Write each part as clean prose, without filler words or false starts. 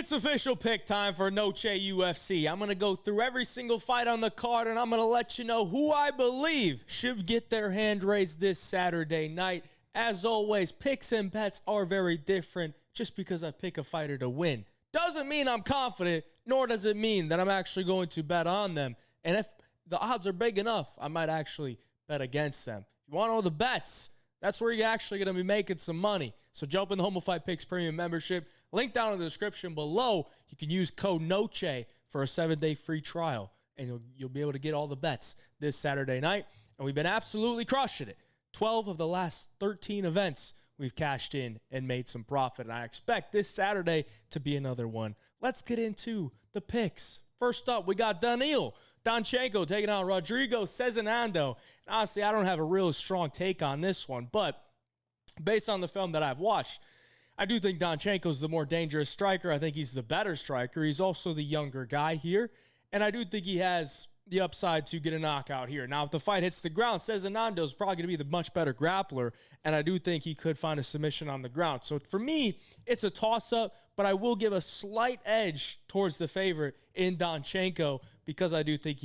It's official pick time for Noche UFC. I'm going to go through every single fight on the card, and I'm going to let you know who I believe should get their hand raised this Saturday night. As always, picks and bets are very different. Just because I pick a fighter to win doesn't mean I'm confident, nor does it mean that I'm actually going to bet on them. And if the odds are big enough, I might actually bet against them. If you want all the bets, that's where you're actually going to be making some money. So jump in the Home of Fight Picks Premium membership. Link down in the description below. You can use code NOCHE for a 7-day free trial, and you'll be able to get all the bets this Saturday night. And we've been absolutely crushing it. 12 of the last 13 events we've cashed in and made some profit. And I expect this Saturday to be another one. Let's get into the picks. First up, we got Donchenko taking on Rodrigo Sezinando. And honestly, I don't have a real strong take on this one, but based on the film that I've watched, I do think Donchenko's the more dangerous striker. I think he's the better striker. He's also the younger guy here, and I do think he has the upside to get a knockout here. Now, if the fight hits the ground, Sezinando's probably going to be the much better grappler, and I do think he could find a submission on the ground. So for me, it's a toss-up, but I will give a slight edge towards the favorite in Donchenko because I do think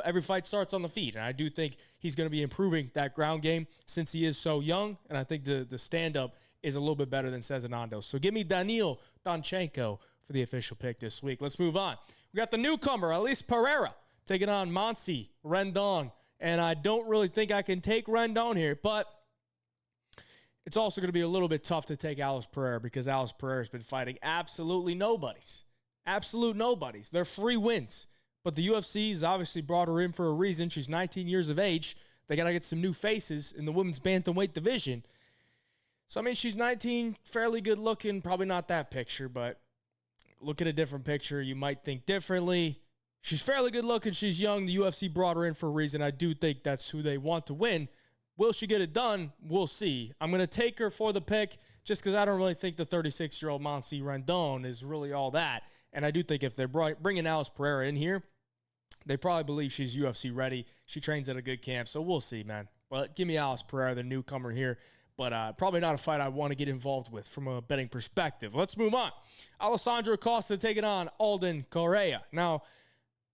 every fight starts on the feet, and I do think he's going to be improving that ground game since he is so young, and I think the stand-up is a little bit better than Sezinando. So give me Donchenko for the official pick this week. Let's move on. We got the newcomer, Pereira, taking on Rendon, and I don't really think I can take Rendon here, but it's also going to be a little bit tough to take Pereira because Pereira has been fighting absolutely nobodies. Absolute nobodies. They're free wins, but the UFC's obviously brought her in for a reason. She's 19 years of age. They got to get some new faces in the women's bantamweight division. So, she's 19, fairly good looking, probably not that picture, but look at a different picture, you might think differently. She's fairly good looking. She's young. The UFC brought her in for a reason. I do think that's who they want to win. Will she get it done? We'll see. I'm going to take her for the pick just because I don't really think the 36-year-old Rendon is really all that. And I do think if they're bringing Pereira in here, they probably believe she's UFC ready. She trains at a good camp, so we'll see, man. But give me Pereira, the newcomer here. But probably not a fight I want to get involved with from a betting perspective. Let's move on. Costa taking on Coria. Now,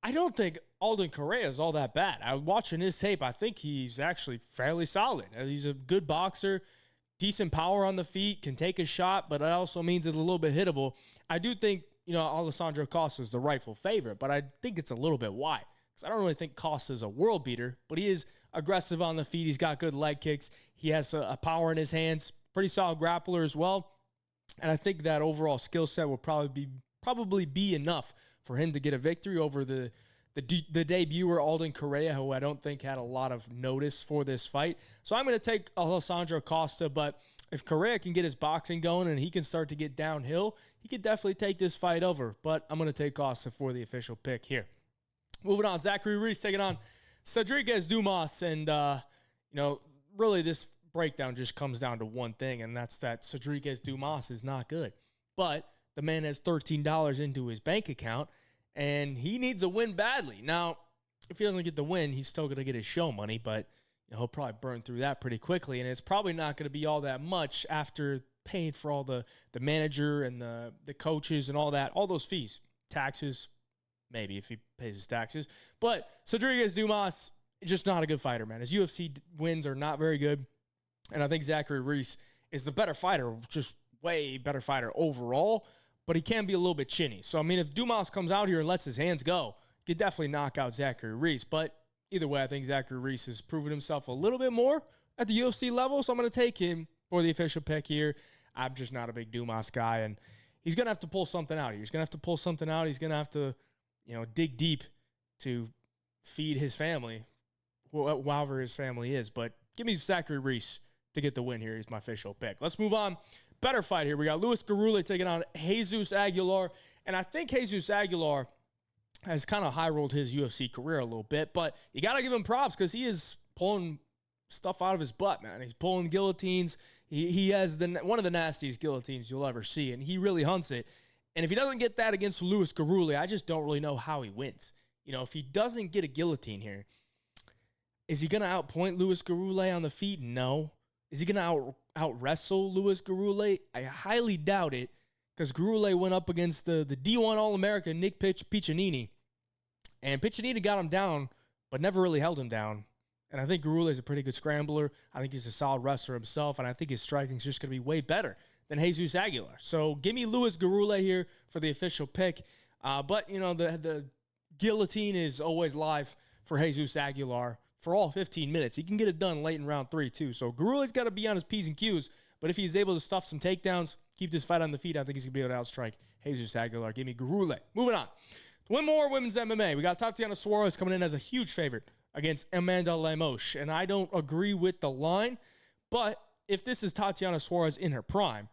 I don't think Coria is all that bad. I was watching his tape. I think he's actually fairly solid. He's a good boxer, decent power on the feet, can take a shot, but it also means it's a little bit hittable. I do think, Costa is the rightful favorite, but I think it's a little bit wide. Because I don't really think Costa is a world beater, but he is aggressive on the feet. He's got good leg kicks. He has a power in his hands. Pretty solid grappler as well. And I think that overall skill set will probably be enough for him to get a victory over the debuter Coria, who I don't think had a lot of notice for this fight. So I'm going to take Costa, but if Coria can get his boxing going and he can start to get downhill, he could definitely take this fight over. But I'm going to take Costa for the official pick here. Moving on, Reese taking on Dumas, and really this breakdown just comes down to one thing, and that's that Dumas is not good. But the man has $13 into his bank account, and he needs a win badly. Now, if he doesn't get the win, he's still going to get his show money, but he'll probably burn through that pretty quickly, and it's probably not going to be all that much after paying for all the manager and the coaches and all that, all those fees, taxes, maybe if he pays his taxes. But Dumas is just not a good fighter, man. His UFC wins are not very good. And I think Reese is the better fighter, just way better fighter overall. But he can be a little bit chinny. So, if Dumas comes out here and lets his hands go, he could definitely knock out Reese. But either way, I think Reese has proven himself a little bit more at the UFC level. So I'm going to take him for the official pick here. I'm just not a big Dumas guy. And he's going to have to pull something out here. He's going to have to dig deep to feed his family, however his family is. But give me Reese to get the win here. He's my official pick. Let's move on. Better fight here. We got Gurule taking on Jesus Aguilar. And I think Jesus Aguilar has kind of high-rolled his UFC career a little bit. But you got to give him props because he is pulling stuff out of his butt, man. He's pulling guillotines. He has one of the nastiest guillotines you'll ever see. And he really hunts it. And if he doesn't get that against Gurule, I just don't really know how he wins. If he doesn't get a guillotine here, is he going to outpoint Gurule on the feet? No. Is he going to out wrestle Gurule? I highly doubt it. because Gurule went up against the D1 All-American Nick Piccinini, and Piccinini got him down, but never really held him down. And I think Gurule is a pretty good scrambler. I think he's a solid wrestler himself, and I think his striking is just going to be way better than Jesus Aguilar. So give me Luis Gurule here for the official pick. But, you know, the guillotine is always live for Jesus Aguilar for all 15 minutes. He can get it done late in round 3, too. So Gurule's got to be on his P's and Q's. But if he's able to stuff some takedowns, keep this fight on the feet, I think he's going to be able to outstrike Jesus Aguilar. Give me Gurule. Moving on. One more women's MMA. We got Tatiana Suarez coming in as a huge favorite against Amanda Lemos. And I don't agree with the line. But if this is Tatiana Suarez in her prime,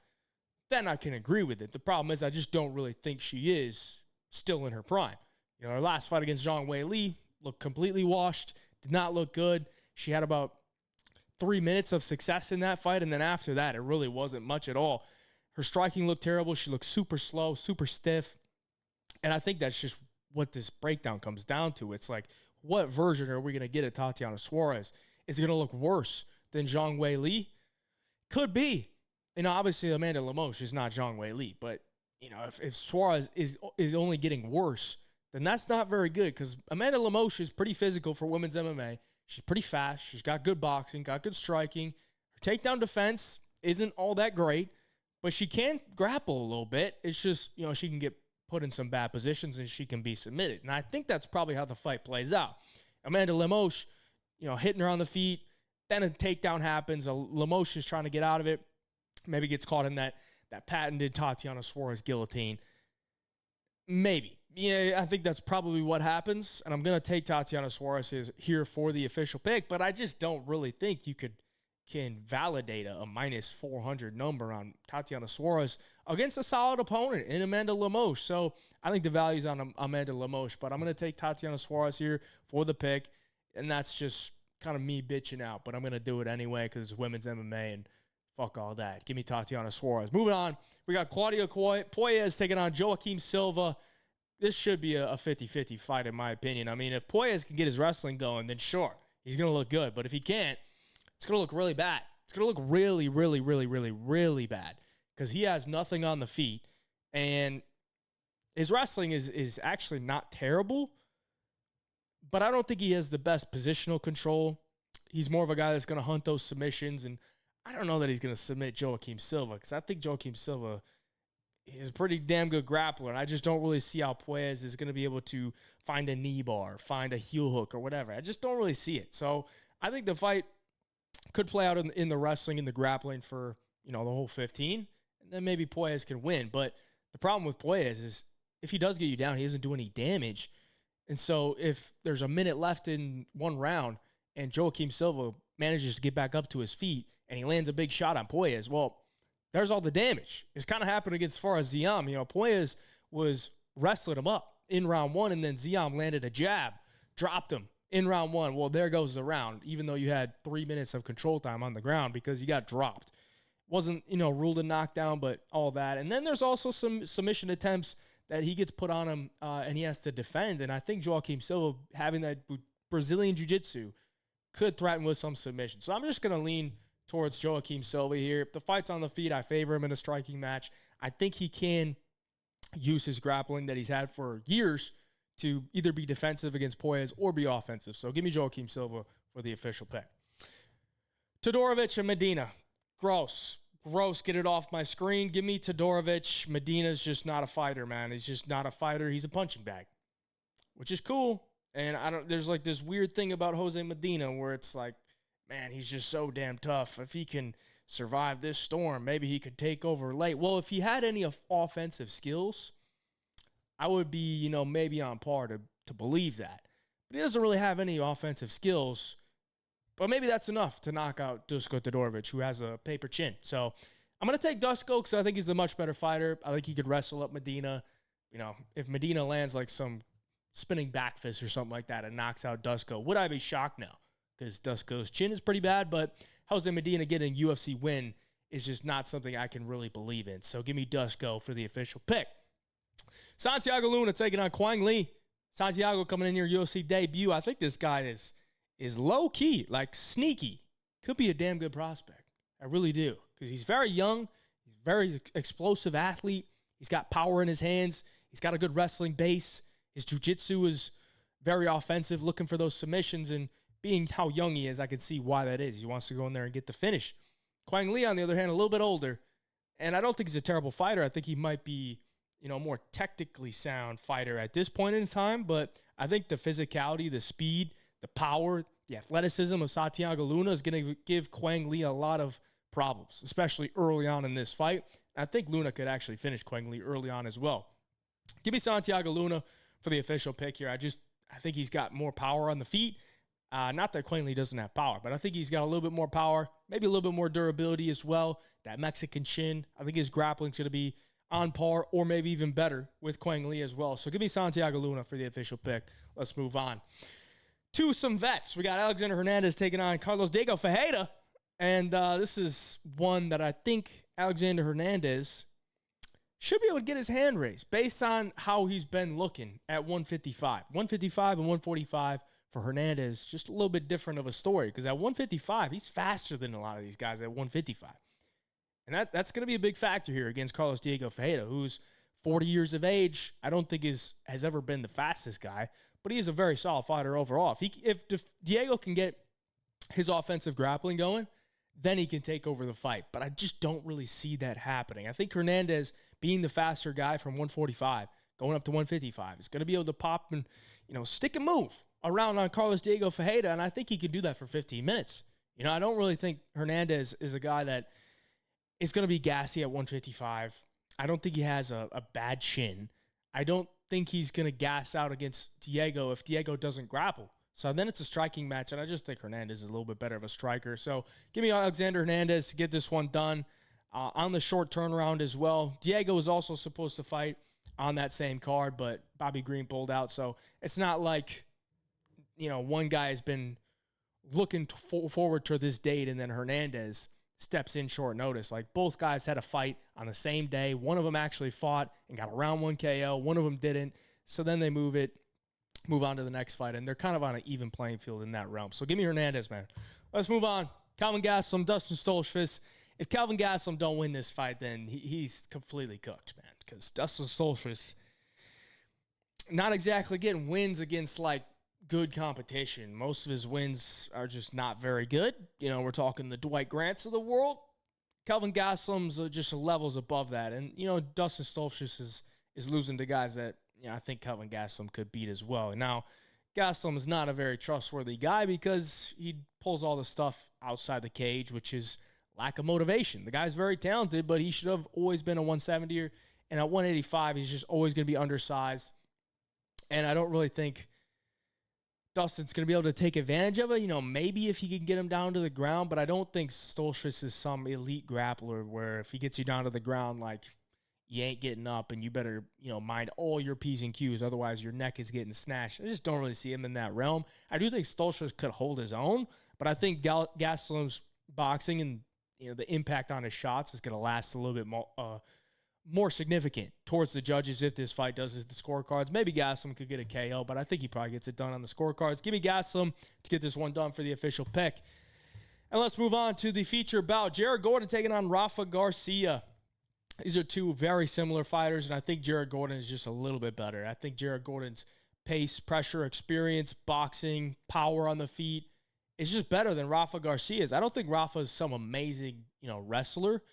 then I can agree with it. The problem is I just don't really think she is still in her prime. You know, her last fight against Zhang Weili looked completely washed, did not look good. She had about 3 minutes of success in that fight, and then after that, it really wasn't much at all. Her striking looked terrible. She looked super slow, super stiff, and I think that's just what this breakdown comes down to. It's like, what version are we going to get of Tatiana Suarez? Is it going to look worse than Zhang Weili? Could be. You know, obviously, Amanda Lemos is not Zhang Weili, but, you know, if Suarez is only getting worse, then that's not very good, because Amanda Lemos is pretty physical for women's MMA. She's pretty fast. She's got good boxing, got good striking. Her takedown defense isn't all that great, but she can grapple a little bit. It's just, you know, she can get put in some bad positions and she can be submitted. And I think that's probably how the fight plays out. Amanda Lemos, you know, hitting her on the feet, then a takedown happens. Lemos is trying to get out of it. Maybe gets caught in that patented Tatiana Suarez guillotine. Maybe. Yeah, I think that's probably what happens, and I'm going to take Tatiana Suarez here for the official pick, but I just don't really think you can validate a minus 400 number on Tatiana Suarez against a solid opponent in Amanda Lemos. So I think the value's on Amanda Lemos, but I'm going to take Tatiana Suarez here for the pick, and that's just kind of me bitching out, but I'm going to do it anyway because it's women's MMA, and fuck all that. Give me Tatiana Suarez. Moving on, we got Claudia Puelles taking on Joaquim Silva. This should be a 50-50 fight, in my opinion. I mean, if Puelles can get his wrestling going, then sure, he's going to look good. But if he can't, it's going to look really bad. It's going to look really, really, really, really, really bad because he has nothing on the feet. And his wrestling is actually not terrible, but I don't think he has the best positional control. He's more of a guy that's going to hunt those submissions, and I don't know that he's going to submit Joaquim Silva because I think Joaquim Silva is a pretty damn good grappler, and I just don't really see how Puelles is going to be able to find a knee bar, find a heel hook, or whatever. I just don't really see it. So I think the fight could play out in the wrestling and the grappling for, you know, the whole 15, and then maybe Puelles can win. But the problem with Puelles is if he does get you down, he doesn't do any damage. And so if there's a minute left in one round and Joaquim Silva manages to get back up to his feet and he lands a big shot on Puelles, well, there's all the damage. It's kind of happened against Faraz Ziam. You know, Puelles was wrestling him up in round 1, and then Ziam landed a jab, dropped him in round 1. Well, there goes the round, even though you had 3 minutes of control time on the ground because you got dropped. Wasn't, you know, ruled a knockdown, but all that. And then there's also some submission attempts that he gets put on him, and he has to defend. And I think Joaquim Silva, having that Brazilian jiu-jitsu, could threaten with some submission. So I'm just going to lean towards Joaquim Silva here. If the fight's on the feet, I favor him in a striking match. I think he can use his grappling that he's had for years to either be defensive against Puelles or be offensive. So give me Joaquim Silva for the official pick. Todorovic and Medina. Gross. Get it off my screen. Give me Todorovic. Medina's just not a fighter, man. He's just not a fighter. He's a punching bag, which is cool. And there's like this weird thing about Jose Medina where it's like, man, he's just so damn tough. If he can survive this storm, maybe he could take over late. Well, if he had any offensive skills, I would be, you know, maybe on par to believe that. But he doesn't really have any offensive skills. But maybe that's enough to knock out Dusko Todorovic, who has a paper chin. So I'm going to take Dusko because I think he's the much better fighter. I think he could wrestle up Medina. You know, if Medina lands like some spinning back fist or something like that and knocks out Dusko, would I be shocked? No. Because Dusko's chin is pretty bad, but Jose Medina getting a UFC win is just not something I can really believe in. So give me Dusko for the official pick. Santiago Luna taking on Quang Lee. Santiago coming in here, UFC debut. I think this guy is low-key, like sneaky. Could be a damn good prospect. I really do. Because he's very young. He's a very explosive athlete. He's got power in his hands. He's got a good wrestling base. His jiu-jitsu is very offensive, looking for those submissions, and being how young he is, I can see why that is. He wants to go in there and get the finish. Kwang Lee, on the other hand, a little bit older, and I don't think he's a terrible fighter. I think he might be, a more technically sound fighter at this point in time, but I think the physicality, the speed, the power, the athleticism of Santiago Luna is going to give Kwang Lee a lot of problems, especially early on in this fight. I think Luna could actually finish Kwang Lee early on as well. Give me Santiago Luna for the official pick here. I think he's got more power on the feet. Not that Kwang Lee doesn't have power, but I think he's got a little bit more power, maybe a little bit more durability as well. That Mexican chin, I think his grappling's going to be on par or maybe even better with Kwang Lee as well. So give me Santiago Luna for the official pick. Let's move on to some vets. We got Alexander Hernandez taking on Carlos Diego Ferreira. And this is one that I think Alexander Hernandez should be able to get his hand raised based on how he's been looking at 155. 155 and 145 for Hernandez, just a little bit different of a story because at 155, he's faster than a lot of these guys at 155. And that's going to be a big factor here against Carlos Diego Ferreira, who's 40 years of age. I don't think has ever been the fastest guy, but he is a very solid fighter overall. If Diego can get his offensive grappling going, then he can take over the fight. But I just don't really see that happening. I think Hernandez, being the faster guy from 145, going up to 155, is going to be able to pop and, stick and move around on Carlos Diego Ferreira, and I think he could do that for 15 minutes. I don't really think Hernandez is a guy that is going to be gassy at 155. I don't think he has a bad chin. I don't think he's going to gas out against Diego if Diego doesn't grapple. So then it's a striking match, and I just think Hernandez is a little bit better of a striker. So give me Alexander Hernandez to get this one done on the short turnaround as well. Diego was also supposed to fight on that same card, but Bobby Green pulled out. So it's not like, one guy has been looking forward to this date, and then Hernandez steps in short notice. Like, both guys had a fight on the same day. One of them actually fought and got a round 1 KO. One of them didn't. So then they move on to the next fight, and they're kind of on an even playing field in that realm. So give me Hernandez, man. Let's move on. Kelvin Gastelum, Dustin Stoltzfus. If Kelvin Gastelum don't win this fight, then he's completely cooked, man, because Dustin Stoltzfus not exactly getting wins against, good competition. Most of his wins are just not very good. We're talking the Dwight Grants of the world. Kelvin Gastelum's just levels above that. And, Dustin Stoltzfus is losing to guys that, I think Kelvin Gastelum could beat as well. Now, Gastelum is not a very trustworthy guy because he pulls all the stuff outside the cage, which is lack of motivation. The guy's very talented, but he should have always been a 170er. And at 185, he's just always going to be undersized. And I don't really think Dustin's going to be able to take advantage of it. Maybe if he can get him down to the ground, but I don't think Stoltzfus is some elite grappler where if he gets you down to the ground, you ain't getting up and you better, mind all your P's and Q's. Otherwise, your neck is getting snatched. I just don't really see him in that realm. I do think Stoltzfus could hold his own, but I think Gastelum's boxing and, the impact on his shots is going to last a little bit more significant towards the judges if this fight does the scorecards. Maybe Gastelum could get a KO, but I think he probably gets it done on the scorecards. Give me Gastelum to get this one done for the official pick. And let's move on to the feature bout. Jared Gordon taking on Rafa Garcia. These are two very similar fighters, and I think Jared Gordon is just a little bit better. I think Jared Gordon's pace, pressure, experience, boxing, power on the feet is just better than Rafa Garcia's. I don't think Rafa is some amazing, wrestler,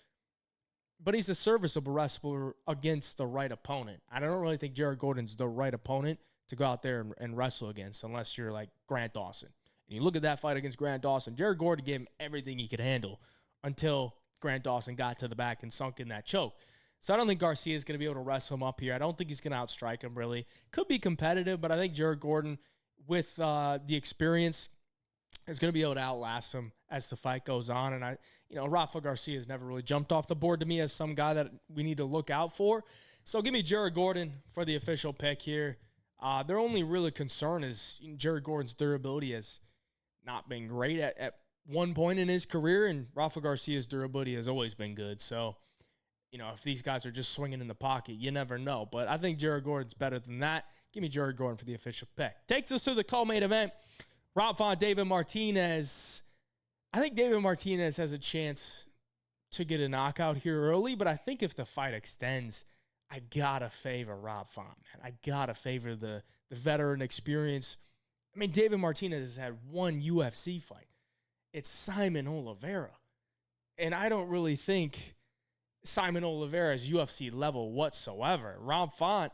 but he's a serviceable wrestler against the right opponent. I don't really think Jared Gordon's the right opponent to go out there and wrestle against unless you're like Grant Dawson. And you look at that fight against Grant Dawson, Jared Gordon gave him everything he could handle until Grant Dawson got to the back and sunk in that choke. So I don't think Garcia is going to be able to wrestle him up here. I don't think he's going to outstrike him, really. Could be competitive, but I think Jared Gordon, with the experience, is going to be able to outlast him as the fight goes on. And Rafa Garcia has never really jumped off the board to me as some guy that we need to look out for. So give me Jared Gordon for the official pick here. Their only really concern is Jared Gordon's durability has not been great at one point in his career, and Rafa Garcia's durability has always been good. So, if these guys are just swinging in the pocket, you never know. But I think Jared Gordon's better than that. Give me Jared Gordon for the official pick. Takes us to the co-main event. Rob Font, David Martinez. I think David Martinez has a chance to get a knockout here early, but I think if the fight extends, I gotta favor Rob Font, man. I gotta favor the veteran experience. I mean, David Martinez has had one UFC fight. It's Simon Oliveira. And I don't really think Simon Oliveira is UFC level whatsoever. Rob Font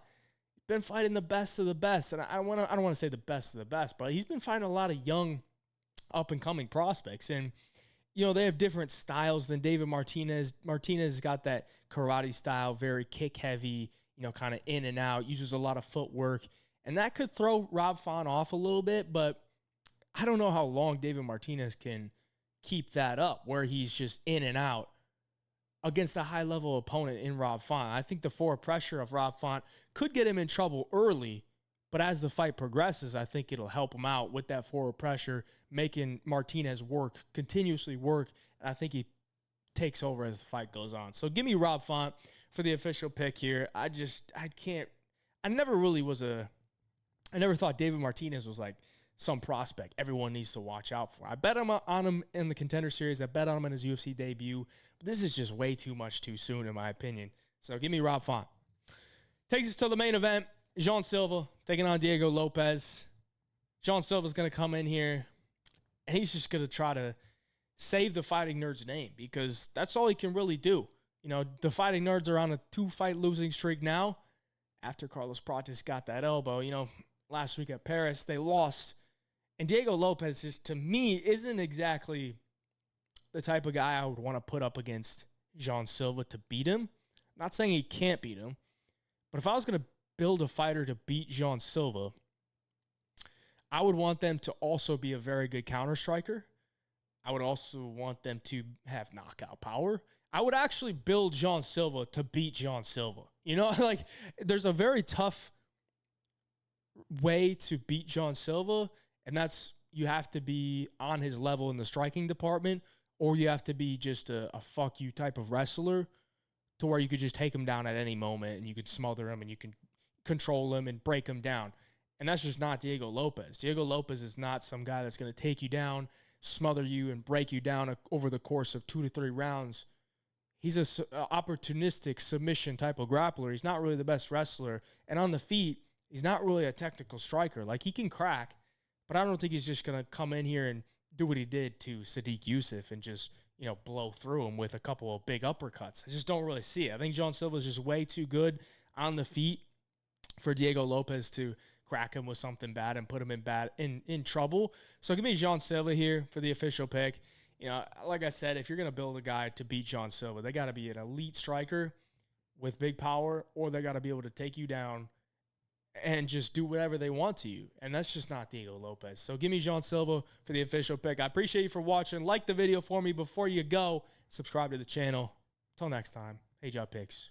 been fighting the best of the best. And I don't want to say the best of the best, but he's been fighting a lot of young up-and-coming prospects. And, you know, they have different styles than David Martinez. Martinez has got that karate style, very kick-heavy, you know, kind of in and out, uses a lot of footwork. And that could throw Rob Font off a little bit, but I don't know how long David Martinez can keep that up, where he's just in and out against a high-level opponent in Rob Font. I think the forward pressure of Rob Font could get him in trouble early, but as the fight progresses, I think it'll help him out with that forward pressure, making Martinez continuously work, and I think he takes over as the fight goes on. So give me Rob Font for the official pick here. I never thought David Martinez was like some prospect everyone needs to watch out for. I bet on him in the Contender Series. I bet on him in his UFC debut. But this is just way too much too soon, in my opinion. So give me Rob Font. Takes us to the main event. Jean Silva taking on Diego Lopes. Jean Silva's going to come in here, and he's just going to try to save the Fighting Nerds name, because that's all he can really do. You know, the Fighting Nerds are on a 2-fight losing streak now after Carlos Prates got that elbow. You know, last week at Paris, they lost. And Diego Lopes, just to me, isn't exactly the type of guy I would want to put up against Jean Silva to beat him. I'm not saying he can't beat him, but if I was going to build a fighter to beat Jean Silva, I would want them to also be a very good counter striker. I would also want them to have knockout power. I would actually build Jean Silva to beat Jean Silva. You know, like, there's a very tough way to beat Jean Silva, and that's you have to be on his level in the striking department, or you have to be just a fuck you type of wrestler to where you could just take him down at any moment and you could smother him and you can control him and break him down. And that's just not Diego Lopes. Diego Lopes is not some guy that's going to take you down, smother you, and break you down over the course of 2 to 3 rounds. He's a opportunistic submission type of grappler. He's not really the best wrestler. And on the feet, he's not really a technical striker. Like, he can crack, but I don't think he's just going to come in here and do what he did to Sadiq Youssef and just, you know, blow through him with a couple of big uppercuts. I just don't really see it. I think Jean Silva is just way too good on the feet for Diego Lopes to crack him with something bad and put him in trouble. So give me Jean Silva here for the official pick. You know, like I said, if you're going to build a guy to beat Jean Silva, they got to be an elite striker with big power, or they got to be able to take you down and just do whatever they want to you. And that's just not Diego Lopes. So give me Jean Silva for the official pick. I appreciate you for watching. Like the video for me before you go. Subscribe to the channel. Until next time, hey, Job Picks.